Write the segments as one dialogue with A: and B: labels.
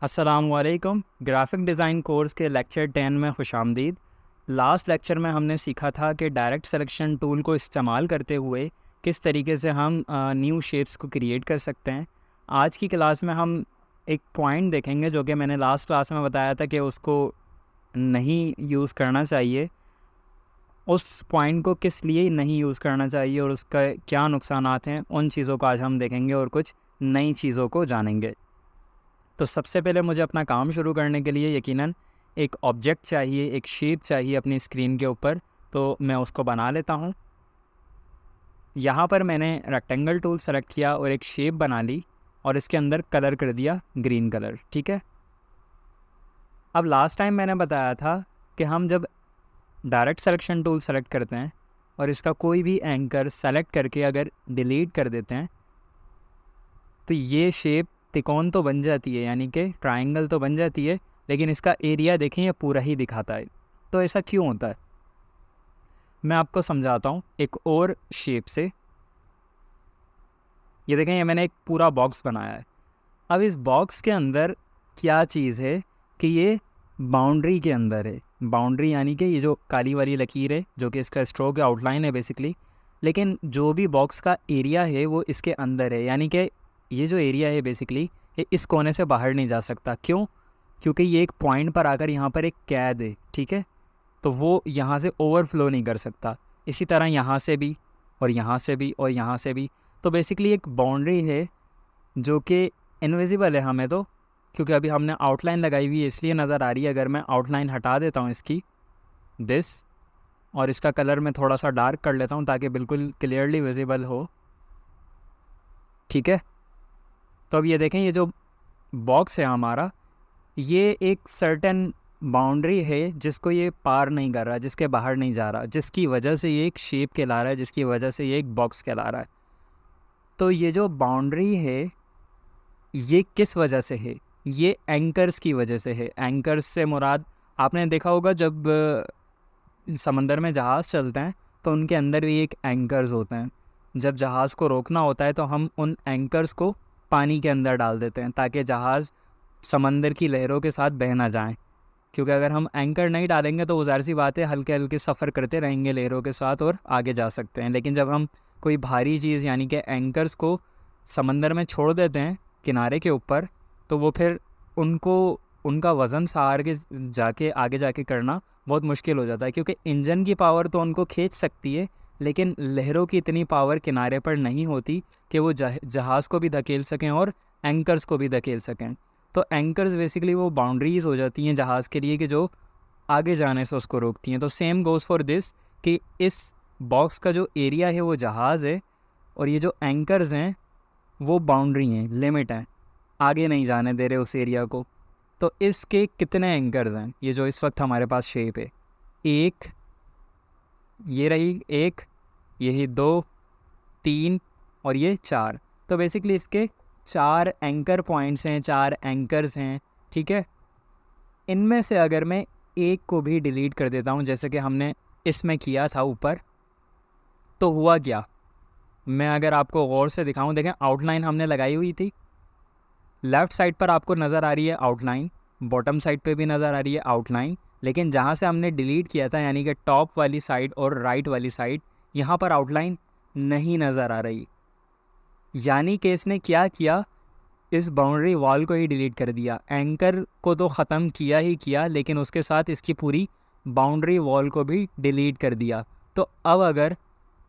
A: अस्सलामुअलैकुम। Graphic design course के lecture 10 में खुशामदीद। लास्ट लेक्चर में हमने सीखा था कि डायरेक्ट सिलेक्शन टूल को इस्तेमाल करते हुए किस तरीके से हम न्यू शेप्स को क्रिएट कर सकते हैं। आज की क्लास में हम एक पॉइंट देखेंगे जो कि मैंने लास्ट क्लास में बताया था कि उसको नहीं यूज़ करना चाहिए। उस पॉइंट को किस लिए नहीं यूज़ करना चाहिए और उसका क्या नुकसानात हैं, उन चीज़ों को आज हम देखेंगे और कुछ नई चीज़ों को जानेंगे। तो सबसे पहले मुझे अपना काम शुरू करने के लिए यकीनन एक ऑब्जेक्ट चाहिए, एक शेप चाहिए अपनी स्क्रीन के ऊपर। तो मैं उसको बना लेता हूँ। यहाँ पर मैंने रेक्टेंगल टूल सेलेक्ट किया और एक शेप बना ली और इसके अंदर कलर कर दिया ग्रीन कलर। ठीक है। अब लास्ट टाइम मैंने बताया था कि हम जब डायरेक्ट सिलेक्शन टूल सेलेक्ट करते हैं और इसका कोई भी एंकर सेलेक्ट करके अगर डिलीट कर देते हैं तो ये शेप त्रिकोण तो बन जाती है, यानी कि ट्रायंगल तो बन जाती है, लेकिन इसका एरिया देखें ये पूरा ही दिखाता है। तो ऐसा क्यों होता है मैं आपको समझाता हूँ एक और शेप से। ये देखें, ये मैंने एक पूरा बॉक्स बनाया है। अब इस बॉक्स के अंदर क्या चीज़ है कि ये बाउंड्री के अंदर है। बाउंड्री यानी कि ये जो काली वाली लकीर है जो कि इसका स्ट्रोक या आउटलाइन है बेसिकली, लेकिन जो भी बॉक्स का एरिया है वो इसके अंदर है। यानी कि ये जो एरिया है बेसिकली ये इस कोने से बाहर नहीं जा सकता। क्यों? क्योंकि ये एक पॉइंट पर आकर यहाँ पर एक कैद है। ठीक है। तो वो यहाँ से ओवरफ्लो नहीं कर सकता। इसी तरह यहाँ से भी और यहाँ से भी और यहाँ से भी। तो बेसिकली एक बाउंड्री है जो कि इनविजिबल है हमें तो, क्योंकि अभी हमने आउटलाइन लगाई हुई है इसलिए नज़र आ रही है। अगर मैं आउटलाइन हटा देता हूँ इसकी और इसका कलर मैं थोड़ा सा डार्क कर लेता हूँ ताकि बिल्कुल क्लियरली विजिबल हो। ठीक है। तो अब ये देखें, ये जो बॉक्स है हमारा, ये एक सर्टेन बाउंड्री है जिसको ये पार नहीं कर रहा, जिसके बाहर नहीं जा रहा, जिसकी वजह से ये एक शेप कहला रहा है, जिसकी वजह से ये एक बॉक्स कहला रहा है। तो ये जो बाउंड्री है ये किस वजह से है? ये एंकर्स की वजह से है। एंकर्स से मुराद, आपने देखा होगा जब समंदर में जहाज़ चलते हैं तो उनके अंदर भी एक एंकर्स होते हैं। जब जहाज़ को रोकना होता है तो हम उन एंकर्स को पानी के अंदर डाल देते हैं ताकि जहाज़ समंदर की लहरों के साथ बह ना जाएं। क्योंकि अगर हम एंकर नहीं डालेंगे तो वो ज़ाहिर सी बात है हल्के हल्के सफ़र करते रहेंगे लहरों के साथ और आगे जा सकते हैं। लेकिन जब हम कोई भारी चीज़ यानी कि एंकर्स को समंदर में छोड़ देते हैं किनारे के ऊपर, तो वो फिर उनको उनका वज़न सहार के जाके आगे जाके करना बहुत मुश्किल हो जाता है। क्योंकि इंजन की पावर तो उनको खींच सकती है, लेकिन लहरों की इतनी पावर किनारे पर नहीं होती कि वो जहाज़ को भी धकेल सकें और एंकर्स को भी धकेल सकें। तो एंकर्स बेसिकली वो बाउंड्रीज़ हो जाती हैं जहाज़ के लिए कि जो आगे जाने से उसको रोकती हैं। तो सेम गोज़ फॉर दिस कि इस बॉक्स का जो एरिया है वो जहाज़ है और ये जो एंकर्स हैं वो बाउंड्री हैं, लिमिट हैं, आगे नहीं जाने दे रहे उस एरिया को। तो इसके कितने एंकर्स हैं? ये जो इस वक्त हमारे पास शेप है, एक, ये रही एक, यही दो, तीन और ये चार। तो बेसिकली इसके 4 एंकर पॉइंट्स हैं, 4 एंकर्स हैं। ठीक है। इनमें से अगर मैं एक को भी डिलीट कर देता हूँ जैसे कि हमने इसमें किया था ऊपर, तो हुआ क्या? मैं अगर आपको गौर से दिखाऊं, देखें आउटलाइन हमने लगाई हुई थी। लेफ़्ट साइड पर आपको नज़र आ रही है आउटलाइन, बॉटम साइड पे भी नज़र आ रही है आउटलाइन, लेकिन जहाँ से हमने डिलीट किया था यानी कि टॉप वाली साइड और राइट वाली साइड, यहाँ पर आउटलाइन नहीं नज़र आ रही। यानी कि इसने क्या किया, इस बाउंड्री वॉल को ही डिलीट कर दिया। एंकर को तो ख़त्म किया ही किया, लेकिन उसके साथ इसकी पूरी बाउंड्री वॉल को भी डिलीट कर दिया। तो अब अगर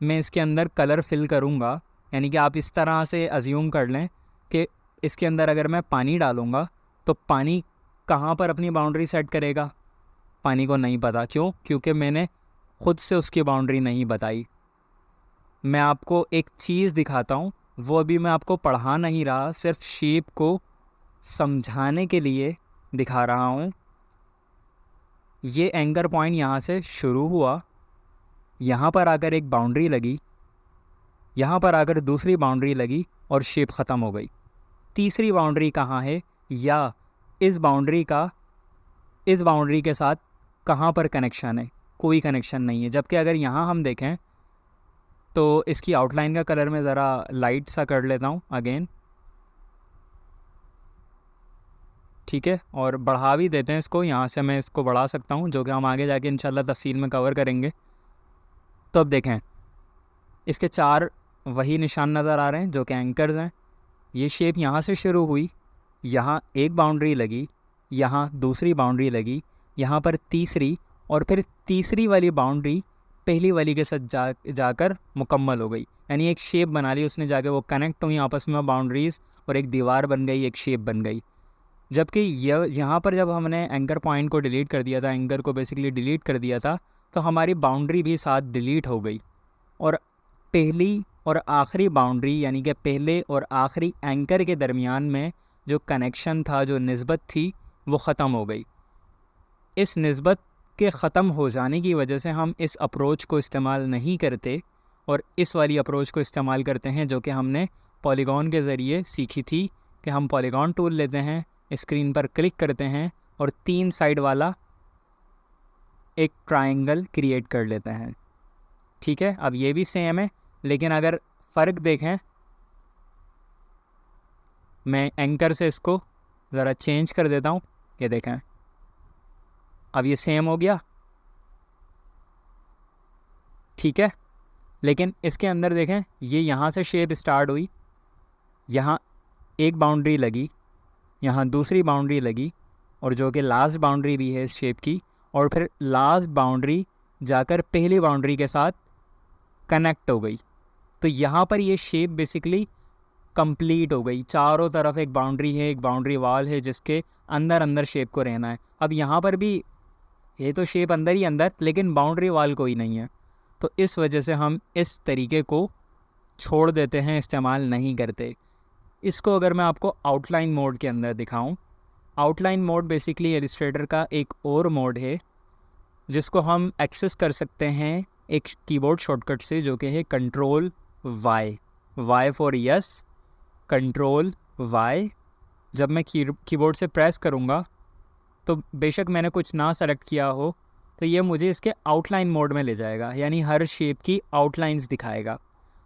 A: मैं इसके अंदर कलर फिल करूँगा, यानी कि आप इस तरह से अज्यूम कर लें कि इसके अंदर अगर मैं पानी डालूँगा तो पानी कहाँ पर अपनी बाउंड्री सेट करेगा? पानी को नहीं पता। क्यों? क्योंकि मैंने ख़ुद से उसकी बाउंड्री नहीं बताई। मैं आपको एक चीज़ दिखाता हूँ, वो अभी मैं आपको पढ़ा नहीं रहा, सिर्फ शेप को समझाने के लिए दिखा रहा हूँ। ये एंकर पॉइंट यहाँ से शुरू हुआ, यहाँ पर आकर एक बाउंड्री लगी, यहाँ पर आकर दूसरी बाउंड्री लगी और शेप ख़त्म हो गई। तीसरी बाउंड्री कहाँ है, या इस बाउंड्री के साथ कहाँ पर कनेक्शन है? कोई कनेक्शन नहीं है। जबकि अगर यहाँ हम देखें तो इसकी आउटलाइन का कलर मैं ज़रा लाइट सा कर लेता हूँ अगेन। ठीक है, और बढ़ा भी देते हैं इसको, यहाँ से मैं इसको बढ़ा सकता हूँ, जो कि हम आगे जाके इंशाल्लाह तफसील में कवर करेंगे। तो अब देखें, इसके 4 वही निशान नज़र आ रहे हैं जो कि एंकर्स हैं। ये शेप यहाँ से शुरू हुई, यहाँ एक बाउंड्री लगी, यहाँ दूसरी बाउंड्री लगी, यहाँ पर तीसरी, और फिर तीसरी वाली बाउंड्री पहली वाली के साथ जाकर मुकम्मल हो गई। यानी एक शेप बना ली उसने, जाके वो कनेक्ट हुई आपस में बाउंड्रीज़, और एक दीवार बन गई, एक शेप बन गई। जबकि यहाँ पर जब हमने एंकर पॉइंट को डिलीट कर दिया था, एंकर को बेसिकली डिलीट कर दिया था, तो हमारी बाउंड्री भी साथ डिलीट हो गई, और पहली और आखिरी बाउंड्री यानी कि पहले और आखिरी एंकर के दरमियान में जो कनेक्शन था, जो निस्बत थी, वो ख़त्म हो गई। इस निस्बत के ख़त्म हो जाने की वजह से हम इस अप्रोच को इस्तेमाल नहीं करते, और इस वाली अप्रोच को इस्तेमाल करते हैं जो कि हमने पॉलीगॉन के ज़रिए सीखी थी, कि हम पॉलीगॉन टूल लेते हैं, स्क्रीन पर क्लिक करते हैं, और 3 साइड वाला एक ट्रायंगल क्रिएट कर लेते हैं। ठीक है, अब ये भी सेम है, लेकिन अगर फ़र्क देखें, मैं एंकर से इसको ज़रा चेंज कर देता हूँ, ये देखें अब ये सेम हो गया। ठीक है, लेकिन इसके अंदर देखें, ये यहाँ से शेप स्टार्ट हुई, यहाँ एक बाउंड्री लगी, यहाँ दूसरी बाउंड्री लगी, और जो कि लास्ट बाउंड्री भी है इस शेप की, और फिर लास्ट बाउंड्री जाकर पहली बाउंड्री के साथ कनेक्ट हो गई। तो यहाँ पर ये शेप बेसिकली कंप्लीट हो गई। चारों तरफ एक बाउंड्री है, एक बाउंड्री वॉल है, जिसके अंदर अंदर शेप को रहना है। अब यहाँ पर भी ये तो शेप अंदर ही अंदर, लेकिन बाउंड्री वॉल कोई नहीं है, तो इस वजह से हम इस तरीके को छोड़ देते हैं, इस्तेमाल नहीं करते। इसको अगर मैं आपको आउटलाइन मोड के अंदर दिखाऊं, आउटलाइन मोड बेसिकली इलस्ट्रेटर का एक और मोड है, जिसको हम एक्सेस कर सकते हैं एक कीबोर्ड शॉर्टकट से, जो कि है control Y for yes, control Y. जब मैं कीबोर्ड से प्रेस करूँगा, तो बेशक मैंने कुछ ना सेलेक्ट किया हो, तो ये मुझे इसके आउटलाइन मोड में ले जाएगा, यानी हर शेप की आउटलाइंस दिखाएगा।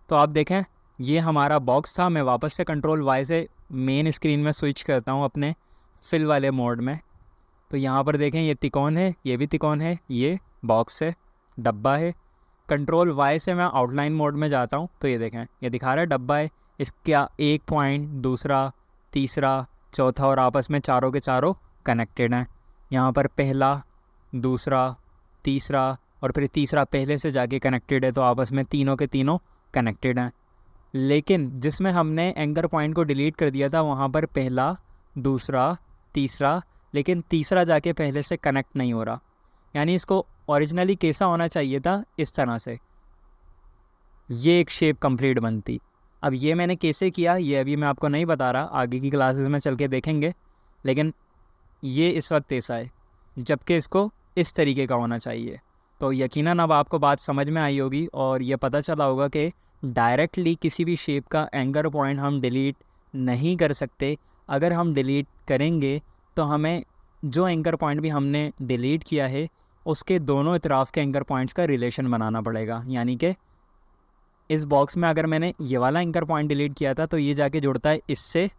A: तो आप देखें, ये हमारा बॉक्स था, मैं वापस से कंट्रोल वाई से मेन स्क्रीन में स्विच करता हूँ अपने फिल वाले मोड में। तो यहाँ पर देखें, ये तिकोन है, ये भी तिकोन है, ये बॉक्स है, डब्बा है। कंट्रोल वाई से मैं आउटलाइन मोड में जाता हूँ, तो ये देखें, ये दिखा रहा है डब्बा है, इसका एक पॉइंट, दूसरा, तीसरा, चौथा, और आपस में चारों के चारों कनेक्टेड हैं। यहाँ पर पहला, दूसरा, तीसरा, और फिर तीसरा पहले से जाके कनेक्टेड है, तो आपस में तीनों के तीनों कनेक्टेड हैं। लेकिन जिसमें हमने एंकर पॉइंट को डिलीट कर दिया था, वहाँ पर पहला, दूसरा, तीसरा, लेकिन तीसरा जाके पहले से कनेक्ट नहीं हो रहा। यानी इसको ओरिजिनली कैसा होना चाहिए था, इस तरह से ये एक शेप कंप्लीट बनती। अब ये मैंने कैसे किया, ये अभी मैं आपको नहीं बता रहा, आगे की क्लासेस में चल के देखेंगे, लेकिन ये इस वक्त ऐसा है, जबकि इसको इस तरीके का होना चाहिए। तो यकीनन अब आपको बात समझ में आई होगी, और ये पता चला होगा कि डायरेक्टली किसी भी शेप का एंकर पॉइंट हम डिलीट नहीं कर सकते। अगर हम डिलीट करेंगे, तो हमें जो एंकर पॉइंट भी हमने डिलीट किया है, उसके दोनों इतराफ़ के एंकर पॉइंट्स का रिलेशन बनाना पड़ेगा। यानी कि इस बॉक्स में अगर मैंने ये वाला एंकर पॉइंट डिलीट किया था, तो ये जाके जुड़ता है इससे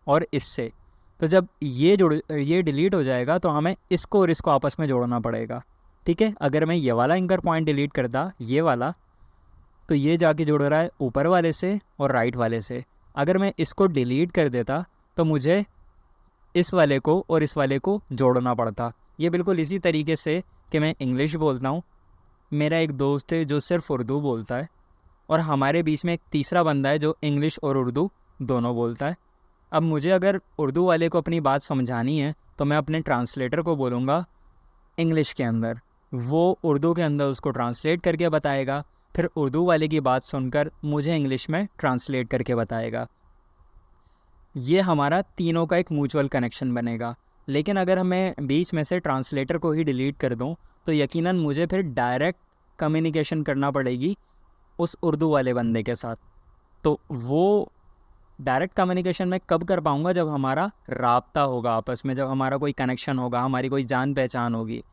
A: और इससे। तो जब ये डिलीट हो जाएगा, तो हमें इसको और इसको आपस में जोड़ना पड़ेगा। ठीक है, अगर मैं ये वाला एंकर पॉइंट डिलीट करता, ये वाला, तो ये जाके जुड़ रहा है ऊपर वाले से और राइट वाले से। अगर मैं इसको डिलीट कर देता, तो मुझे इस वाले को और इस वाले को जोड़ना पड़ता। ये बिल्कुल इसी तरीके से कि मैं इंग्लिश बोलता हूँ, मेरा एक दोस्त है जो सिर्फ़ उर्दू बोलता है, और हमारे बीच में एक तीसरा बंदा है जो इंग्लिश और उर्दू दोनों बोलता है। अब मुझे अगर उर्दू वाले को अपनी बात समझानी है, तो मैं अपने ट्रांसलेटर को बोलूँगा इंग्लिश के अंदर, वो उर्दू के अंदर उसको ट्रांसलेट करके बताएगा, फिर उर्दू वाले की बात सुनकर मुझे इंग्लिश में ट्रांसलेट करके बताएगा। ये हमारा तीनों का एक म्यूचुअल कनेक्शन बनेगा। लेकिन अगर मैं बीच में से ट्रांसलेटर को ही डिलीट कर दूं, तो यकीनन मुझे फिर डायरेक्ट कम्युनिकेशन करना पड़ेगी उस उर्दू वाले बंदे के साथ। तो वो डायरेक्ट कम्युनिकेशन मैं कब कर पाऊँगा, जब हमारा राब्ता होगा आपस में, जब हमारा कोई कनेक्शन होगा, हमारी कोई जान पहचान होगी।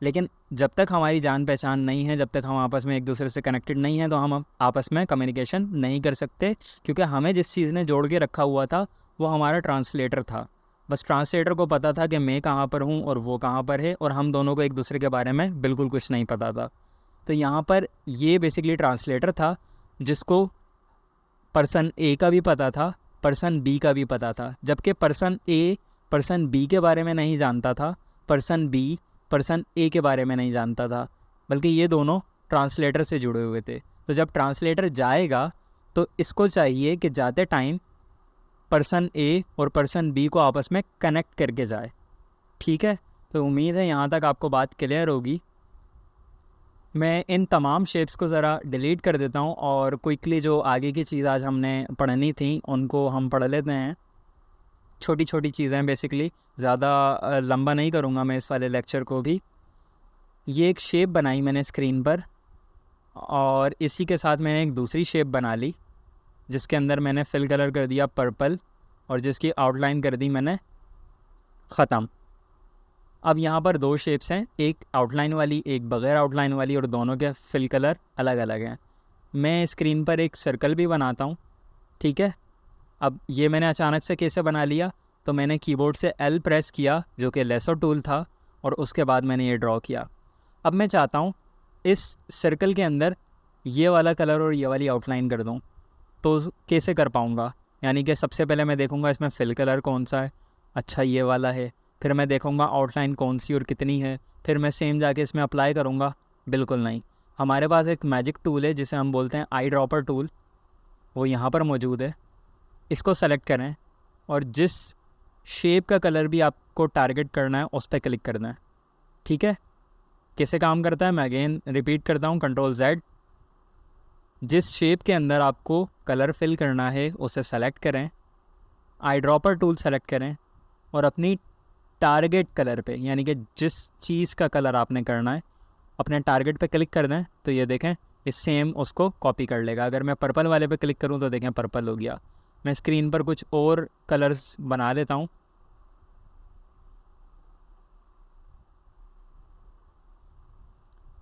A: लेकिन जब तक हमारी जान पहचान नहीं है, जब तक हम आपस में एक दूसरे से कनेक्टेड नहीं हैं, तो हम आपस में कम्युनिकेशन नहीं कर सकते, क्योंकि हमें जिस चीज़ ने जोड़ के रखा हुआ था, वो हमारा ट्रांसलेटर था। बस ट्रांसलेटर को पता था कि मैं कहाँ पर हूँ और वो कहाँ पर है, और हम दोनों को एक दूसरे के बारे में बिल्कुल कुछ नहीं पता था। तो यहाँ पर ये बेसिकली ट्रांसलेटर था जिसको पर्सन ए का भी पता था, पर्सन बी का भी पता था, जबकि पर्सन ए पर्सन बी के बारे में नहीं जानता था, पर्सन बी पर्सन ए के बारे में नहीं जानता था, बल्कि ये दोनों ट्रांसलेटर से जुड़े हुए थे। तो जब ट्रांसलेटर जाएगा तो इसको चाहिए कि जाते टाइम पर्सन ए और पर्सन बी को आपस में कनेक्ट करके जाए। ठीक है, तो उम्मीद है यहाँ तक आपको बात क्लियर होगी। मैं इन तमाम शेप्स को ज़रा डिलीट कर देता हूँ और क्विकली जो आगे की चीज़ आज हमने पढ़नी थी उनको हम पढ़ लेते हैं। छोटी छोटी चीज़ें बेसिकली, ज़्यादा लंबा नहीं करूँगा मैं इस वाले लेक्चर को भी। ये एक शेप बनाई मैंने स्क्रीन पर, और इसी के साथ मैंने एक दूसरी शेप बना ली जिसके अंदर मैंने फिल कलर कर दिया पर्पल, और जिसकी आउटलाइन कर दी मैंने ख़त्म। अब यहाँ पर दो शेप्स हैं, एक आउटलाइन वाली एक बग़ैर आउटलाइन वाली, और दोनों के फिल कलर अलग अलग हैं। मैं स्क्रीन पर एक सर्कल भी बनाता हूँ। ठीक है, अब ये मैंने अचानक से कैसे बना लिया, तो मैंने कीबोर्ड से L प्रेस किया जो कि लेसो टूल था, और उसके बाद मैंने ये ड्रॉ किया। अब मैं चाहता हूँ इस सर्कल के अंदर ये वाला कलर और ये वाली आउटलाइन कर दूँ, तो कैसे कर पाऊँगा? यानी कि सबसे पहले मैं देखूँगा इसमें फिल कलर कौन सा है, अच्छा ये वाला है, फिर मैं देखूँगा आउटलाइन कौन सी और कितनी है, फिर मैं सेम जाके इसमें अप्लाई करूँगा? बिल्कुल नहीं। हमारे पास एक मैजिक टूल है जिसे हम बोलते हैं आई ड्रॉपर टूल, वो यहाँ पर मौजूद है। इसको सेलेक्ट करें और जिस शेप का कलर भी आपको टारगेट करना है उस पर क्लिक करना है। ठीक है, कैसे काम करता है मैं अगेन रिपीट करता हूँ, Ctrl Z। जिस शेप के अंदर आपको कलर फिल करना है उसे सेलेक्ट करें, आई ड्रॉपर टूल सेलेक्ट करें, और अपनी टारगेट कलर पे, यानी कि जिस चीज़ का कलर आपने करना है अपने टारगेट पे क्लिक करना है, तो ये देखें इस सेम उसको कॉपी कर लेगा। अगर मैं पर्पल वाले पे क्लिक करूँ तो देखें पर्पल हो गया। मैं स्क्रीन पर कुछ और कलर्स बना लेता हूँ।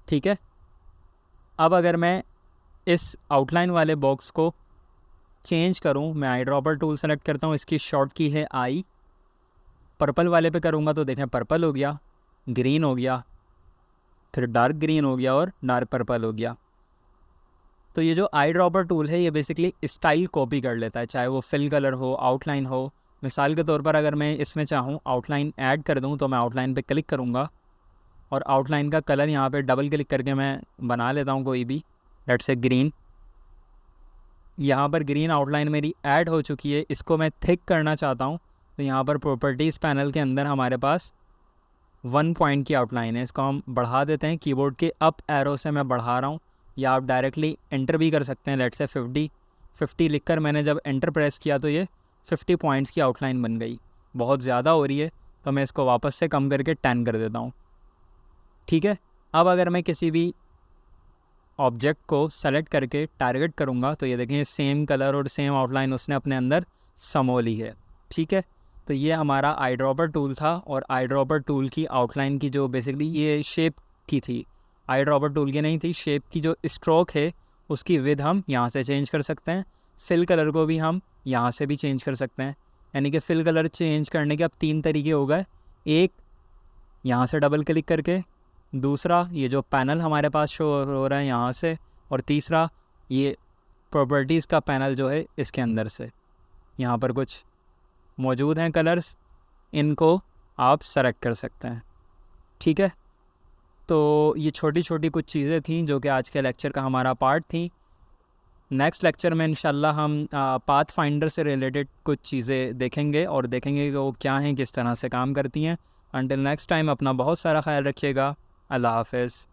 A: ठीक है, अब अगर मैं इस आउटलाइन वाले बॉक्स को चेंज करूँ, मैं आई ड्रॉपर टूल सेलेक्ट करता हूँ, इसकी शॉर्ट की है आई। पर्पल वाले पे करूँगा तो देखें पर्पल हो गया, ग्रीन हो गया, फिर डार्क ग्रीन हो गया और डार्क पर्पल हो गया। तो ये जो आई ड्रॉपर टूल है ये बेसिकली स्टाइल कॉपी कर लेता है, चाहे वो फिल कलर हो, आउटलाइन हो। मिसाल के तौर पर अगर मैं इसमें चाहूँ आउटलाइन ऐड कर दूँ तो मैं आउटलाइन पे क्लिक करूँगा और आउटलाइन का कलर यहाँ पे डबल क्लिक करके मैं बना लेता हूँ कोई भी, लेट्स से ग्रीन। यहाँ पर ग्रीन आउटलाइन मेरी ऐड हो चुकी है। इसको मैं थिक करना चाहता हूँ तो यहाँ पर प्रॉपर्टीज़ पैनल के अंदर हमारे पास 1 पॉइंट की आउटलाइन है, इसको हम बढ़ा देते हैं। कीबोर्ड के अप एरो से मैं बढ़ा रहा हूँ, या आप डायरेक्टली एंटर भी कर सकते हैं। लेट्स से 50 लिखकर मैंने जब एंटर प्रेस किया तो ये 50 पॉइंट्स की आउटलाइन बन गई। बहुत ज़्यादा हो रही है तो मैं इसको वापस से कम करके 10 कर देता हूँ। ठीक है, अब अगर मैं किसी भी ऑब्जेक्ट को सेलेक्ट करके टारगेट करूँगा तो ये देखें सेम कलर और सेम आउटलाइन उसने अपने अंदर समो ली है। ठीक है, तो ये हमारा आई ड्रॉपर टूल था, और आई ड्रॉपर टूल की आउटलाइन की जो बेसिकली ये शेप की थी, आई ड्रॉपर टूल की नहीं थी, शेप की जो स्ट्रोक है उसकी विड्थ हम यहाँ से चेंज कर सकते हैं। फिल कलर को भी हम यहाँ से भी चेंज कर सकते हैं। यानी कि फिल कलर चेंज करने के अब 3 तरीके हो गए। एक, यहाँ से डबल क्लिक करके, दूसरा ये जो पैनल हमारे पास शो हो रहा है यहाँ से, और तीसरा ये प्रॉपर्टीज़ का पैनल जो है इसके अंदर से। यहाँ पर कुछ मौजूद हैं कलर्स, इनको आप सेलेक्ट कर सकते हैं। ठीक है, तो ये छोटी छोटी कुछ चीज़ें थी जो कि आज के लेक्चर का हमारा पार्ट थी। नेक्स्ट लेक्चर में इंशाल्लाह हम पाथ फाइंडर से रिलेटेड कुछ चीज़ें देखेंगे और देखेंगे कि वो क्या हैं, किस तरह से काम करती हैं। अंटिल नेक्स्ट टाइम अपना बहुत सारा ख्याल रखिएगा। अल्लाह हाफ़िज़।